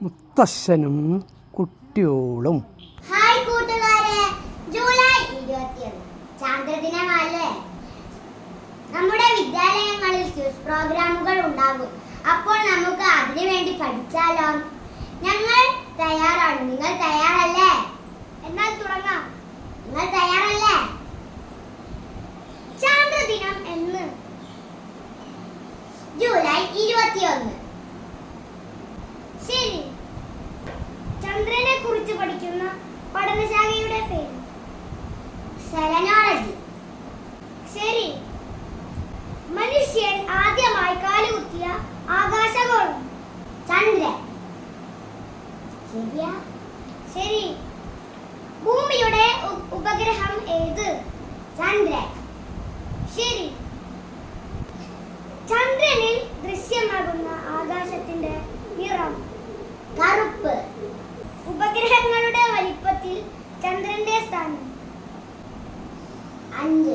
മുത്തശ്ശനും കുട്ടിയോളും. ഹായ് കൂട്ടുകാരെ, ജൂലൈ 21 ചാന്ദ്രദിനമല്ലേ? നമ്മുടെ വിദ്യാലയങ്ങളിൽ ക്വിസ് പ്രോഗ്രാമുകൾ ഉണ്ടാകും. അപ്പോൾ നമുക്ക് അതിനു വേണ്ടി പഠിച്ചാലോ? ഞങ്ങൾ തയ്യാറാണ്. നിങ്ങൾ തയ്യാറല്ലേ? എന്നാൽ തുടങ്ങാം. നിങ്ങൾ തയ്യാറല്ലേ? ചാന്ദ്രദിനം എന്ന് ജൂലൈ 21. ശരി. ചന്ദ്രനെ കുറിച്ച് പഠിക്കുന്ന പഠനശാഖയുടെ പേര് സെലനോളജി. ശരി. മനുഷ്യൻ ആദ്യമായി കാലുകുത്തിയ ആകാശഗോളം ചന്ദ്രൻ. ശരിയാ? ശരി. ഭൂമിയുടെ ഉപഗ്രഹം ഏത്? ചന്ദ്രൻ. ശരി. ചന്ദ്രനിൽ ദൃശ്യമാകുന്ന ആകാശത്തിന്റെ നിറം കറുപ്പ്. ഉപഗ്രഹങ്ങളുടെ വലിപ്പത്തിൽ ചന്ദ്രന്റെ സ്ഥാനം 5.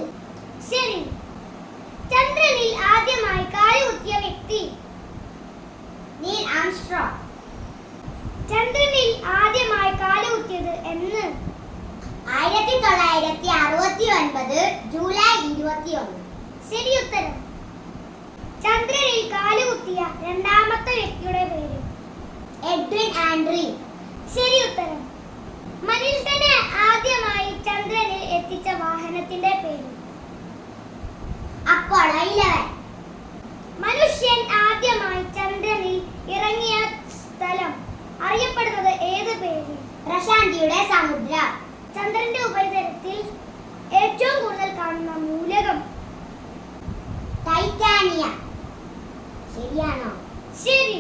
ശരി. ചന്ദ്രനിൽ ആദ്യമായി കാലുകുത്തിയ വ്യക്തി നീൽ ആംസ്ട്രോങ്. ചന്ദ്രനിൽ ആദ്യമായി കാലുകുത്തിയത് എന്ന്? 1969 ജൂലൈ 21. ശരി ഉത്തരം. ചന്ദ്രനിൽ കാലുകുത്തിയ രണ്ടാമത്തെ വ്യക്തിയുടെ പേര് എഡ്വിൻ ആൻഡ്രീൻ. ശരി ഉത്തരം. മനുഷ്യനെ ആദ്യമായി ചന്ദ്രനിൽ എത്തിച്ച വാഹനത്തിന്റെ പേര് അപ്പോളോ 11. മനുഷ്യൻ ആദ്യമായി ചന്ദ്രനിൽ ഇറങ്ങിയ സ്ഥലം അറിയപ്പെടുന്നത് ഏത് പേര്? പ്രശാന്തിയുടെ സമുദ്രം. ചന്ദ്രന്റെ ഉപരിതലത്തിൽ ഏറ്റവും കൂടുതൽ കാണുന്ന മൂലകം ടൈറ്റാനിയം. ശരിയാണോ? ശരി.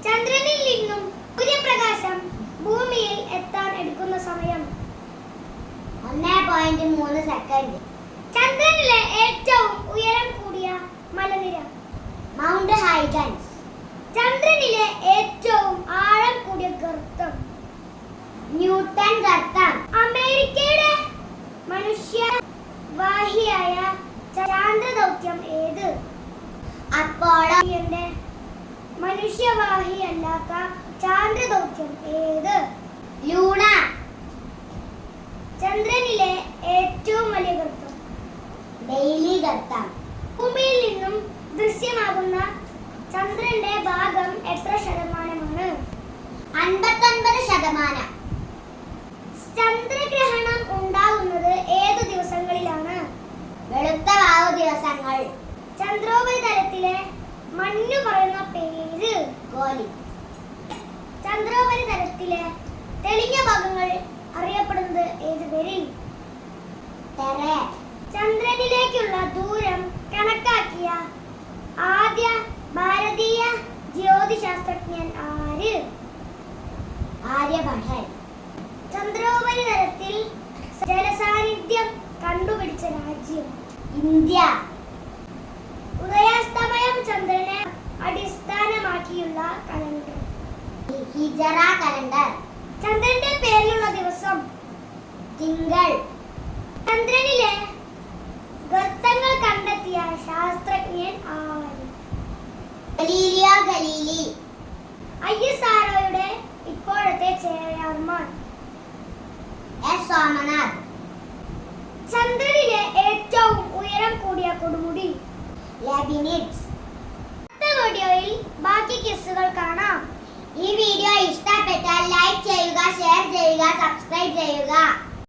ചന്ദ്രനിൽ നിന്നും സൂര്യപ്രകാശം ഭൂമിയിൽ എത്താൻ എടുക്കുന്ന സമയം 1.3 സെക്കൻഡ്. ചന്ദ്രനിലെ ഏറ്റവും ഉയരം കൂടിയ മലനിര മൗണ്ട് ഹൈഗൻസ്. ചന്ദ്രനിലെ ഏറ്റവും ആഴം കൂടിയ ഗർത്തം ന്യൂട്ടൺ ഗർത്തം. അമേരിക്കയുടെ മനുഷ്യവാഹിയായ ചാന്ദ്രദൗത്യം ഏത്? അപ്പോളോ. മനുഷ്യവാഹിയല്ലാത്ത ചാന്ദ്രദൗത്യം ഏത്? ലൂണ. ചന്ദ്രനിലെ ഏറ്റവും വലിയ ഗർത്തം ഡെയിലി ഗർത്തം. ഭൂമിയിൽ നിന്നും ദൃശ്യമാകുന്ന ചന്ദ്രന്റെ ഭാഗം എത്ര ശതമാനമാണ്? 59%. ചന്ദ്രഗ്രഹണം ഉണ്ടാകുന്നത് ഏതു ദിവസങ്ങളിലാണ്? വെളുത്ത വാവ് ദിവസങ്ങൾ. ചന്ദ്രോപരിതലത്തിലെ മഞ്ഞു പറയുന്ന പേര് ഗോലി. ചന്ദ്രോപരിതലത്തിലെ തെളിഞ്ഞ ഭാഗങ്ങൾ അറിയപ്പെടുന്നത് ഏത് പേരിൽ? ടെറേൻ. ചന്ദ്രനിലേക്കുള്ള ദൂരം കണക്കാക്കിയ ആദ്യ ഭാരതീയ ജ്യോതിശാസ്ത്രജ്ഞൻ ആര്? ആര്യഭട്ടൻ. ചന്ദ്രോപരിതലത്തിൽ ജലസാന്നിധ്യം കണ്ടുപിടിച്ച രാജ്യം ഇന്ത്യ. ഉദയാസ്തമയം ചന്ദ്രനെ അടിസ്ഥാനമാക്കിയുള്ള കലണ്ടർ ഹിജറ കലണ്ടർ. ചന്ദ്രന്റെ പേരിലുള്ള ദിവസം തിങ്കൾ. ചന്ദ്രനിലെ ഗർത്തങ്ങൾ കണ്ടെത്തിയ ശാസ്ത്രജ്ഞൻ ആര്? Galileo Galilei. ISROയുടെ ഇപ്പോഴത്തെ ചെയർമാൻ എസ് സോമനാഥ്. ചന്ദ്രനിലെ ഏറ്റവും ഉയരം കൂടിയ കൊടുമുടി ലെബനിഡ്സ്. അടുത്ത വീഡിയോയിൽ ബാക്കി ക്വിസുകൾ കാണാം.